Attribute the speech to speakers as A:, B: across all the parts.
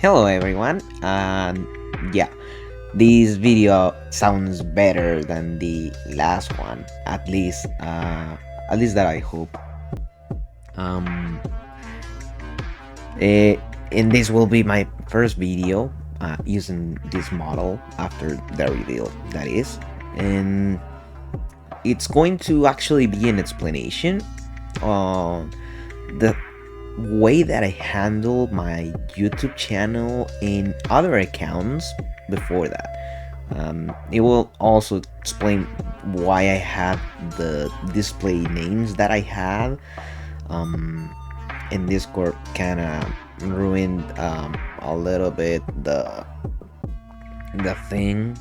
A: Hello everyone, and yeah, this video sounds better than the last one. At least that I hope. Um, eh, and this will be my first video using this model after the reveal. That is, and it's going to actually be an explanation on the way that I handle my YouTube channel and other accounts before that. It will also explain why I have the display names that I have. Um, and Discord kind of ruined a little bit the thing.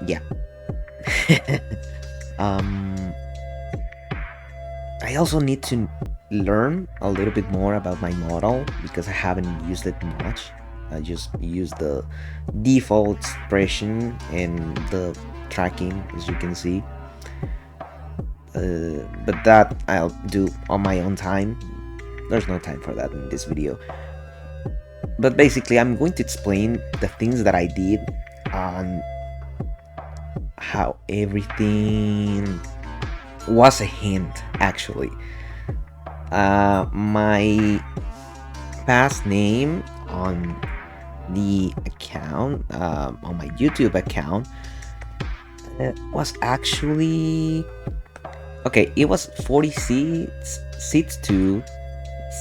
A: Yeah. um, I also need to learn a little bit more about my model because I haven't used it much. I just use the default expression and the tracking, as you can see. But that I'll do on my own time. There's no time for that in this video. But basically, I'm going to explain the things that I did and how everything was a hint, actually. My past name on the account, on my YouTube account, was actually okay. It was 46, 62,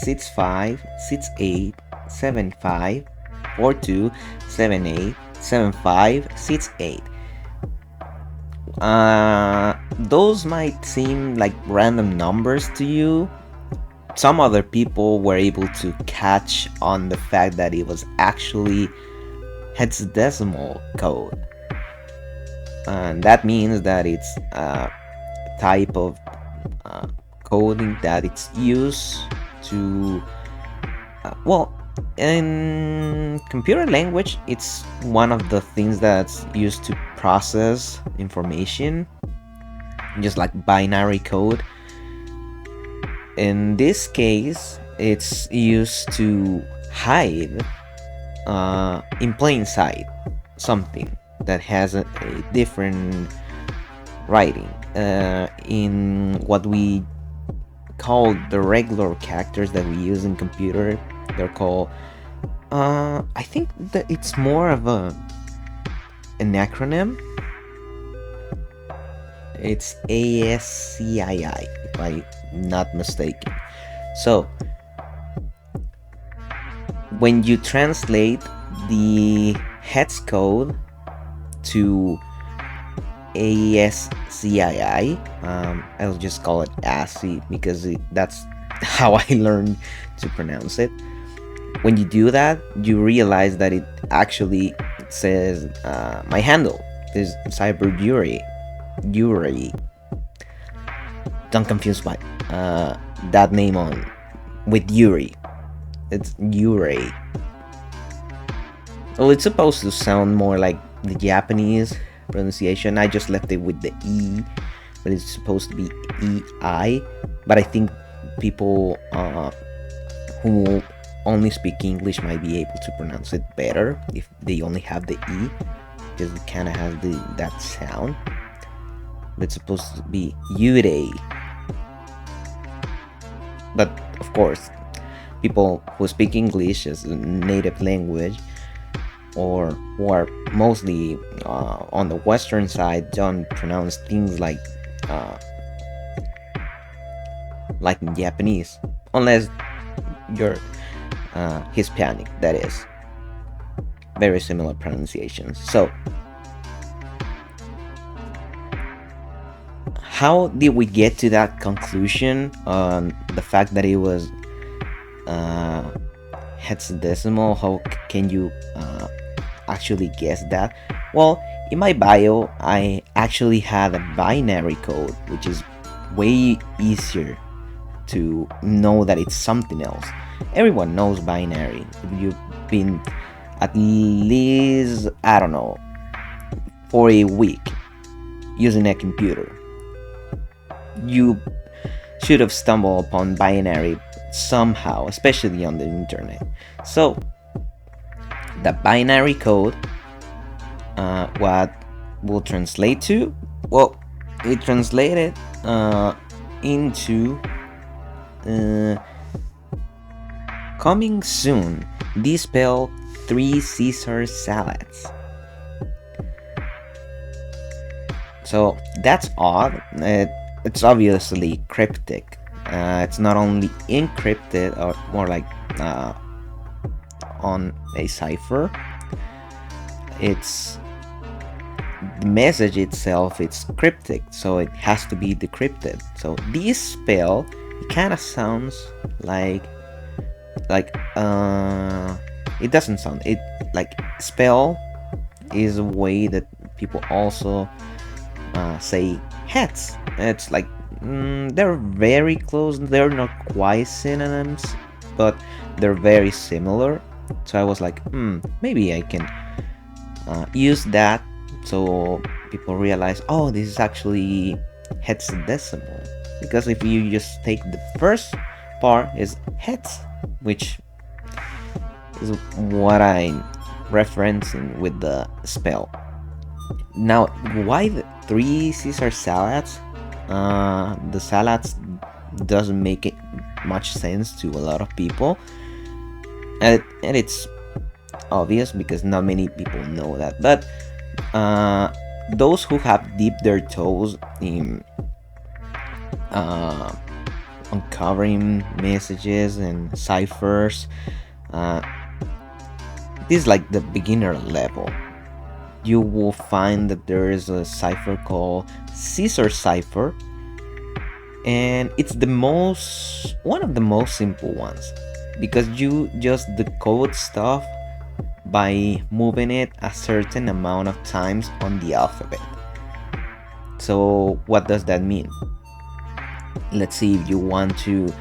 A: 65, 68, 75, 42, 78, 75, 68. Those might seem like random numbers to you. Some other people were able to catch on the fact that it was actually hexadecimal code, and that means that it's a type of coding that it's used to well, in computer language, it's one of the things that's used to process information, just like binary code. In this case, it's used to hide in plain sight something that has a different writing. In what we call the regular characters that we use in computer, they're called I think that it's more of an acronym. It's ASCII, if I'm not mistaken. So when you translate the hex code to ASCII, I'll just call it ASCII because that's how I learned to pronounce it. When you do that, you realize that it actually says my handle is Cyber Yuri. Don't confuse my that name on with Yuri. It's Yuri. Well, it's supposed to sound more like the Japanese pronunciation. I just left it with the E, but it's supposed to be EI. But I think people who only speak English might be able to pronounce it better if they only have the E, because it kind of has that sound. But it's supposed to be Yurei. But of course, people who speak English as a native language, or who are mostly on the Western side, don't pronounce things like in Japanese, unless you're Hispanic. That is very similar pronunciations. So how did we get to that conclusion on the fact that it was hexadecimal? How can you actually guess that? Well, in my bio, I actually had a binary code, which is way easier to know that it's something else. Everyone knows binary. If you've been at least, I don't know, for a week using a computer, you should have stumbled upon binary somehow, especially on the internet. So the binary code, what will translate to? Well, it translated into uh, coming soon. Dispel 3 Caesar salads. So that's odd. It's obviously cryptic. It's not only encrypted, or more like on a cipher. It's the message itself. It's cryptic, so it has to be decrypted. So this spell, it kind of sounds like it doesn't sound it like spell is a way that people also say heads. It's like they're very close. They're not quite synonyms, but they're very similar. So I was like, maybe I can use that so people realize, oh, this is actually hexadecimal. Because if you just take the first part is hex, which is what I'm referencing with the spell. Now, why the 3 Caesar salads? The salads doesn't make it much sense to a lot of people, and it's obvious because not many people know that. But those who have dipped their toes in uncovering messages and ciphers, this is like the beginner level. You will find that there is a cipher called Caesar cipher, and it's one of the most simple ones, because you just decode stuff by moving it a certain amount of times on the alphabet. So what does that mean? Let's see, if you want to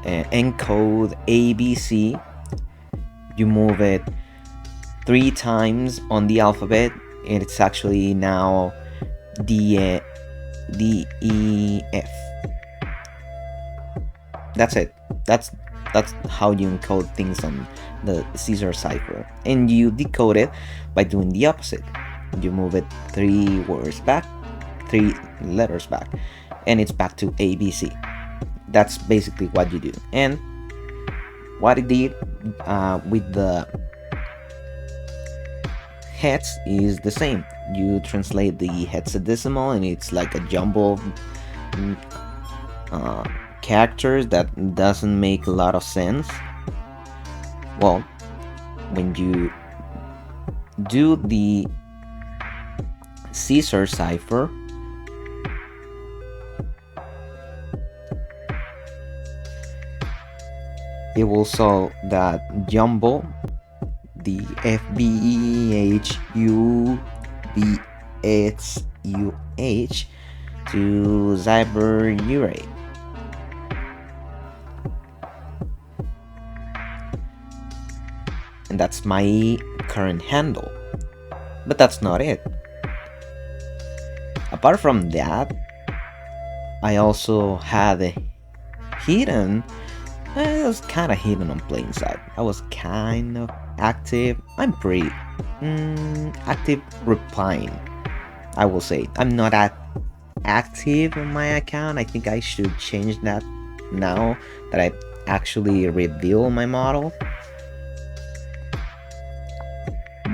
A: encode ABC, you move it 3 times on the alphabet, and it's actually now D E F. That's it. That's how you encode things on the Caesar cipher, and you decode it by doing the opposite. You move it 3 letters back, and it's back to ABC. That's basically what you do. And what it did with the hex is the same. You translate the hexadecimal, and it's like a jumble of characters that doesn't make a lot of sense. Well, when you do the Caesar cipher, it will solve that jumble, the FBEHUBSUH to Cyberurate. And that's my current handle. But that's not it. Apart from that, I also had a hidden. I was kind of hidden on playing side. I was kind of active. I'm pretty active replying, I will say. I'm not that active on my account. I think I should change that now that I actually reveal my model.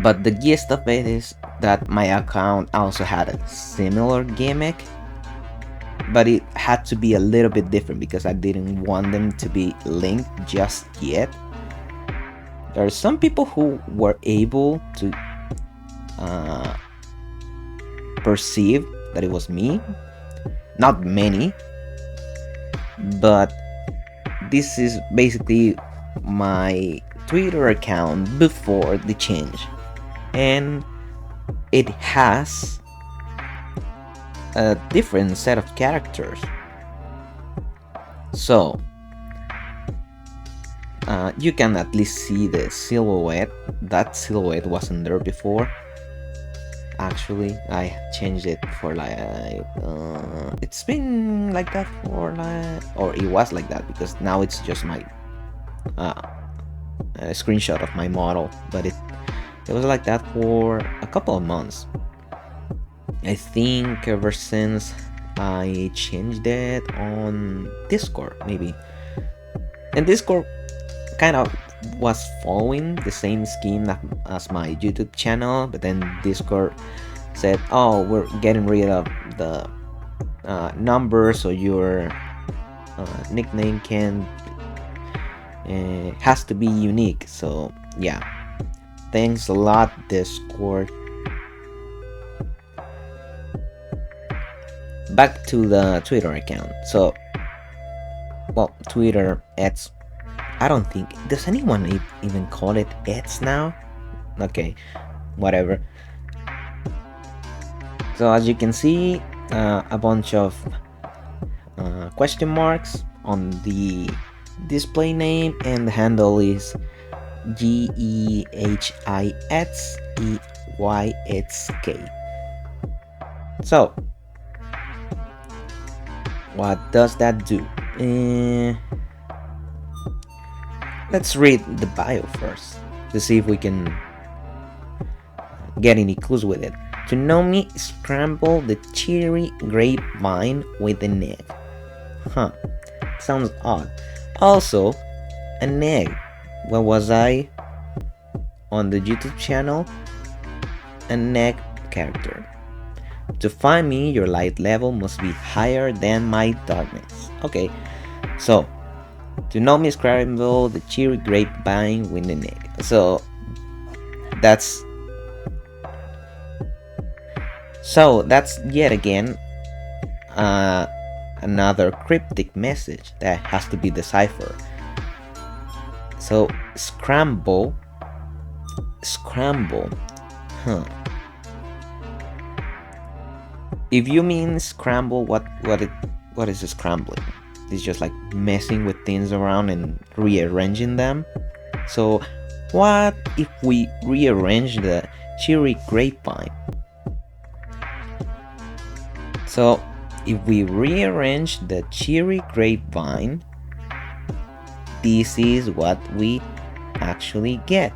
A: But the gist of it is that my account also had a similar gimmick, but it had to be a little bit different because I didn't want them to be linked just yet. There are some people who were able to perceive that it was me. Not many, but this is basically my Twitter account before the change, and it has a different set of characters. So you can at least see the silhouette. That silhouette wasn't there before. Actually, I changed it for like it's been like that for like, or it was like that because now it's just my uh, a screenshot of my model, but it was like that for a couple of months. I think ever since I changed it on Discord, maybe. And Discord kind of was following the same scheme as my YouTube channel, but then Discord said, "Oh, we're getting rid of the number, so your nickname can has to be unique." So yeah, thanks a lot, Discord. Back to the Twitter account. So, well, Twitter, it's, I don't think, does anyone even call it X now? Okay, whatever. So as you can see, a bunch of question marks on the display name, and the handle is GEHIXEYXK. So what does that do? Let's read the bio first to see if we can get any clues with it. To know me, scramble the cherry grapevine with an egg. Huh, sounds odd. Also, an egg. Where was I? On the YouTube channel? An egg character. To find me, your light level must be higher than my darkness. Okay, so to know me, scramble the cherry grapevine with an egg. So that's yet again another cryptic message that has to be deciphered. So scramble, huh? If you mean scramble, what is scrambling? It's just like messing with things around and rearranging them. So what if we rearrange the cherry grapevine? So if we rearrange the cherry grapevine, this is what we actually get.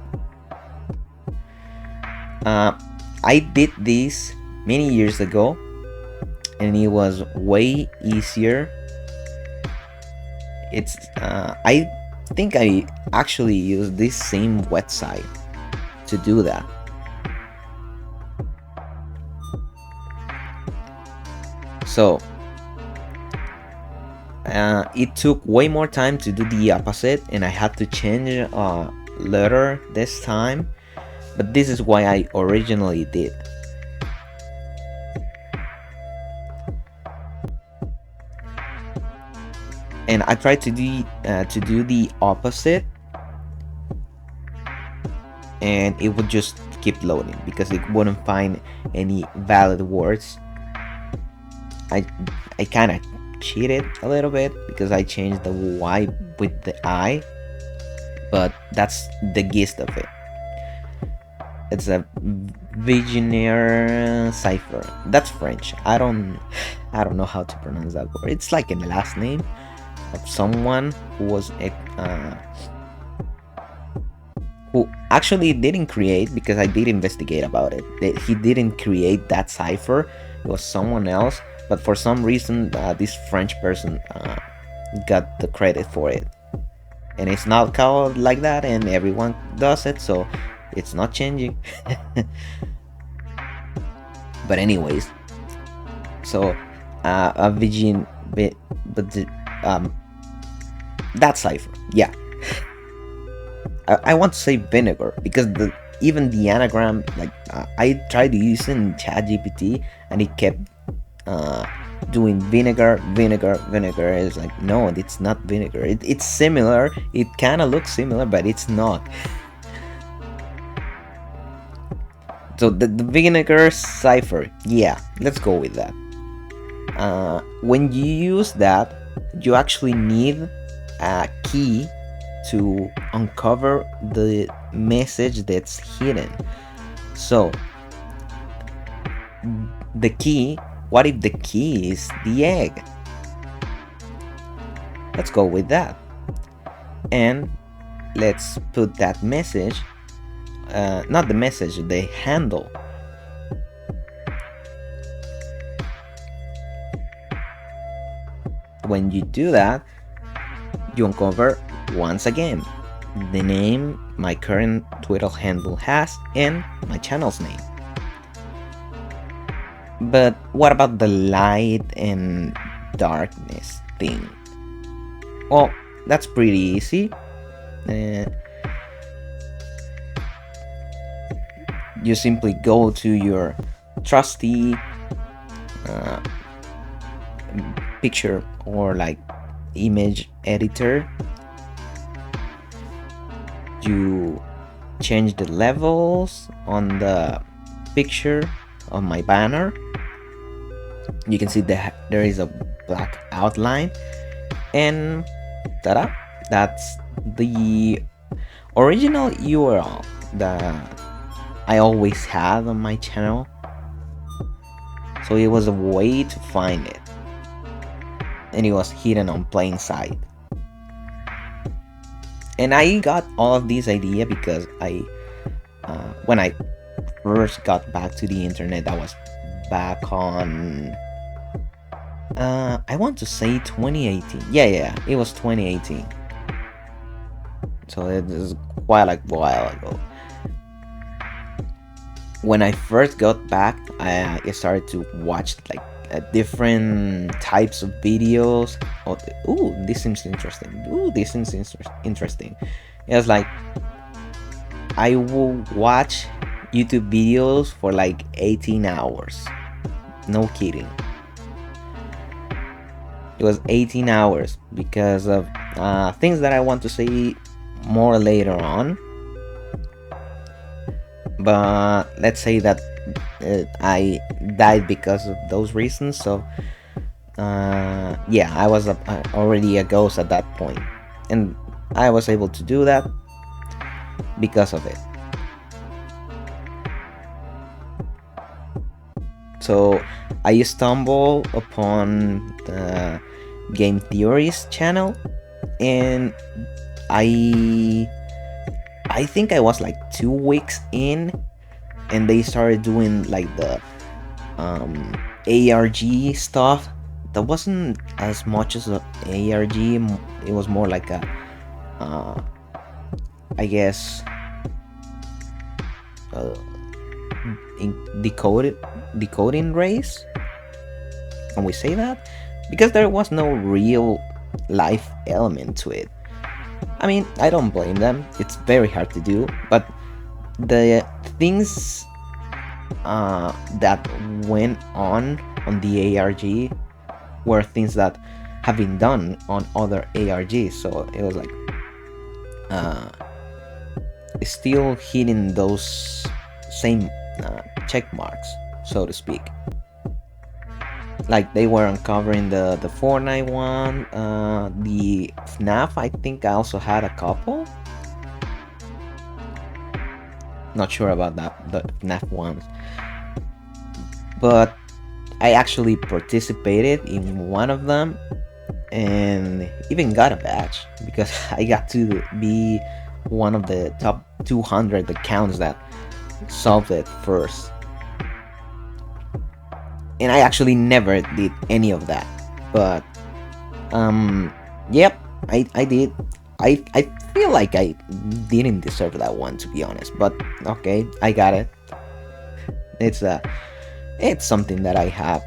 A: I did this many years ago, and it was way easier. It's I think I actually used this same website to do that. So it took way more time to do the opposite, and I had to change a letter this time, but this is why I originally did. And I tried to do the opposite, and it would just keep loading because it wouldn't find any valid words. I kind of cheated a little bit because I changed the Y with the I, but that's the gist of it. It's a visionnaire cipher. That's French. I don't know how to pronounce that word. It's like a last name of someone who was who actually didn't create, because I did investigate about it. He didn't create that cipher. It was someone else, but for some reason this French person got the credit for it, and it's not called like that, and everyone does it, so it's not changing. But anyways, so a Virgin, but that cipher, yeah. I want to say vinegar because even the anagram, like I tried using ChatGPT and it kept doing vinegar. It's like, no, it's not vinegar. It's similar. It kind of looks similar, but it's not. So the vinegar cipher, yeah, let's go with that. When you use that, you actually need a key to uncover the message that's hidden. So the key, what if the key is the egg? Let's go with that. And let's put that message, not the message, the handle. When you do that, you uncover once again the name my current Twitter handle has and my channel's name. But what about the light and darkness thing? Well, that's pretty easy. You simply go to your trusty picture or like image editor. You change the levels on the picture of my banner. You can see that there is a black outline, and ta-da, that's the original URL that I always had on my channel. So it was a way to find it, and it was hidden on plain sight. And I got all of this idea because when I first got back to the internet, that was back on, I want to say 2018. Yeah, it was 2018. So it is quite a while ago. When I first got back, I started to watch like different types of videos. Oh, ooh, this seems interesting. Ooh, this seems interesting. It was like I will watch YouTube videos for like 18 hours. No kidding. It was 18 hours because of things that I want to say more later on. But let's say that I died because of those reasons. So yeah, I was already a ghost at that point, and I was able to do that because of it. So I stumbled upon the Game Theories channel, and I think I was like 2 weeks in, and they started doing like the ARG stuff. That wasn't as much as a ARG. It was more like a, I guess, decoding race. Can we say that? Because there was no real life element to it. I mean, I don't blame them. It's very hard to do, but the things that went on the ARG were things that have been done on other ARGs. So it was like still hitting those same check marks, so to speak. Like they were uncovering the Fortnite one, the FNAF. I think I also had a couple. Not sure about that, the FNAF ones, but I actually participated in one of them and even got a badge because I got to be one of the top 200 accounts that solved it first. And I actually never did any of that, but yep, I did. I feel like I didn't deserve that one, to be honest, but okay, I got it. It's something that I have,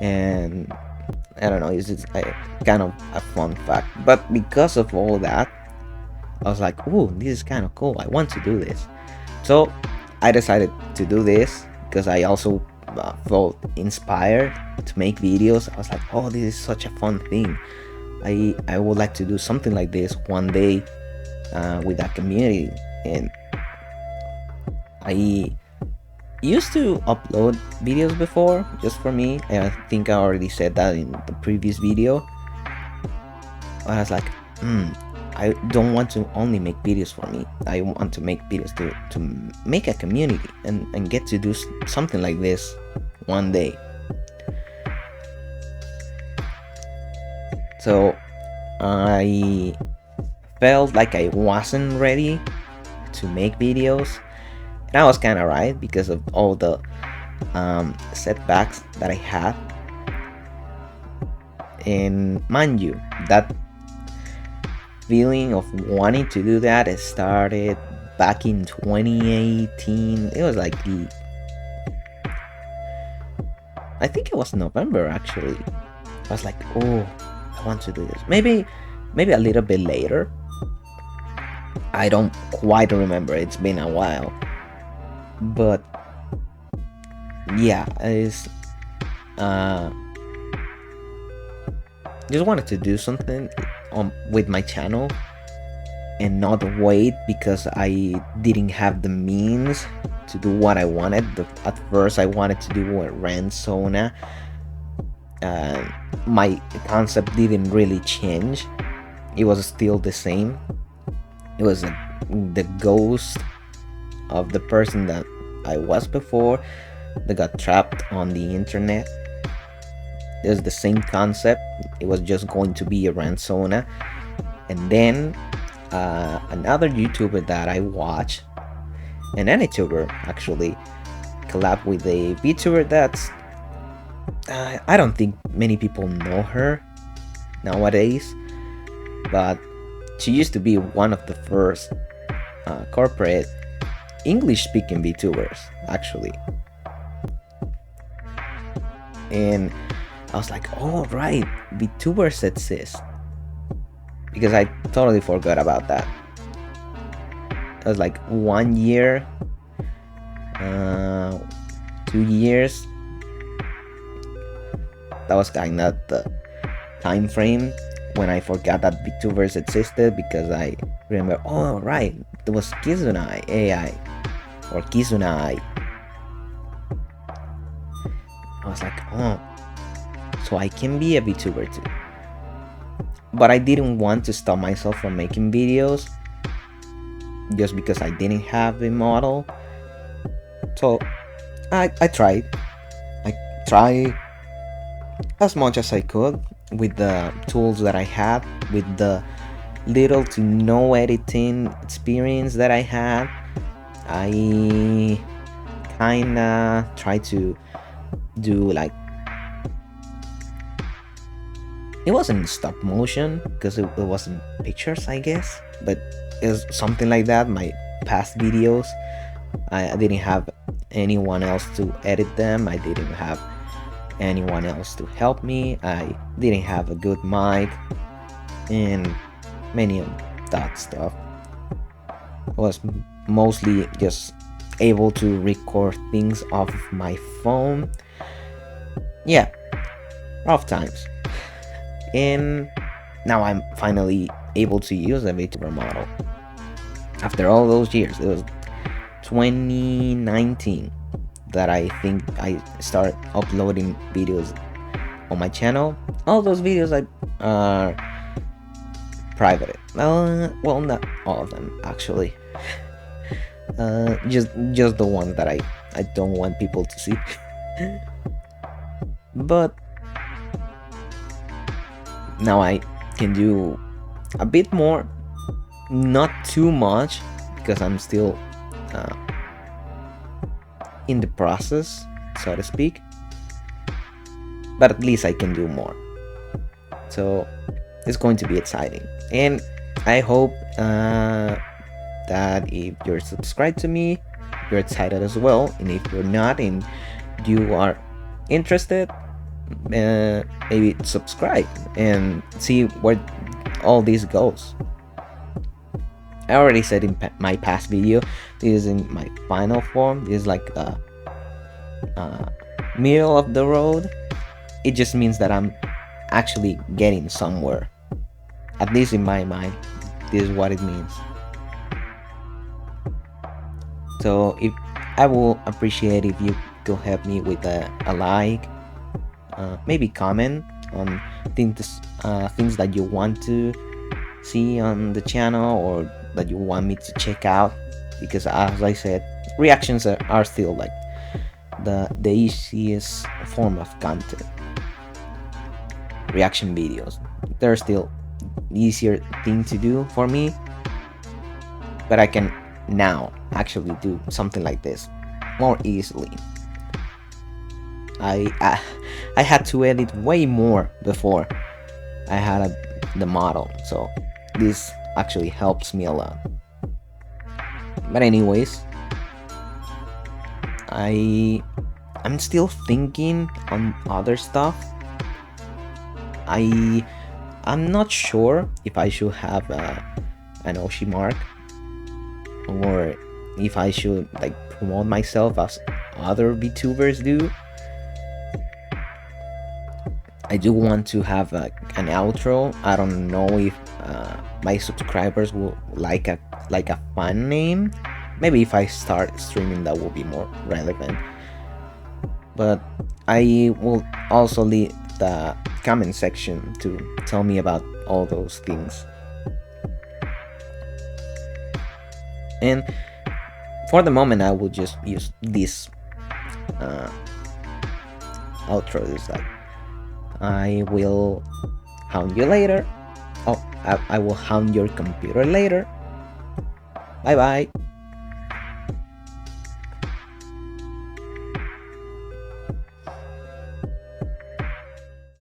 A: and I don't know, it's just kind of a fun fact. But because of all that, I was like, ooh, this is kind of cool, I want to do this. So I decided to do this because I also felt inspired to make videos. I was like, oh, this is such a fun thing. I would like to do something like this one day with that community. And I used to upload videos before just for me, and I think I already said that in the previous video. I was like, I don't want to only make videos for me. I want to make videos to make a community and get to do something like this one day. So I felt like I wasn't ready to make videos. And I was kind of right because of all the setbacks that I had. And mind you, that feeling of wanting to do that, it started back in 2018. It was like I think it was November actually. I was like, oh, I want to do this. Maybe a little bit later. I don't quite remember. It's been a while. But yeah, it's just wanted to do something with my channel and not wait because I didn't have the means to do what I wanted. At first, I wanted to do a rent sauna. My concept didn't really change. It was still the same. It was the ghost of the person that I was before that got trapped on the internet. It was the same concept. It was just going to be a rent sauna. And then another YouTuber that I watch, an YouTuber actually, collab with a VTuber that's I don't think many people know her nowadays, but she used to be one of the first corporate English-speaking VTubers actually. And I was like, oh right, VTubers exist, because I totally forgot about that. It was like 1 year, 2 years. That was kind of the time frame when I forgot that VTubers existed, because I remember, oh right, there was Kizunai AI or Kizunai. I was like, oh, so I can be a VTuber too. But I didn't want to stop myself from making videos just because I didn't have a model. So I tried. I tried as much as I could with the tools that I had, with the little to no editing experience that I had. I kinda tried to do like, it wasn't stop motion because it wasn't pictures, I guess, but it was something like that. My past videos, I didn't have anyone else to edit them. I didn't have anyone else to help me. I didn't have a good mic and many of that stuff. I was mostly just able to record things off of my phone. Yeah, rough times. And now I'm finally able to use a VTuber model after all those years. It was 2019 that I think I started uploading videos on my channel. All those videos are private. Well, not all of them actually. Just the ones that I don't want people to see. But now I can do a bit more, not too much, because I'm still in the process, so to speak, but at least I can do more. So it's going to be exciting, and I hope that if you're subscribed to me, you're excited as well. And if you're not and you are interested, maybe subscribe and see where all this goes. I already said in my past video, this is in my final form. This is like the middle of the road. It just means that I'm actually getting somewhere. At least in my mind, this is what it means. So if I will appreciate if you could help me with a like, maybe comment on things that you want to see on the channel or that you want me to check out, because as I said, reactions are still like the easiest form of content. Reaction videos, they're still easier thing to do for me, but I can now actually do something like this more easily. I had to edit way more before I had the model, so this actually helps me a lot. But anyways, I'm still thinking on other stuff. I'm not sure if I should have an Oshi mark, or if I should like promote myself as other VTubers do. I do want to have an outro. I don't know if my subscribers will like a fun name. Maybe if I start streaming, that will be more relevant. But I will also leave the comment section to tell me about all those things. And for the moment, I will just use this outro. Is like, I will hound you later. Oh, I will hound your computer later. Bye bye.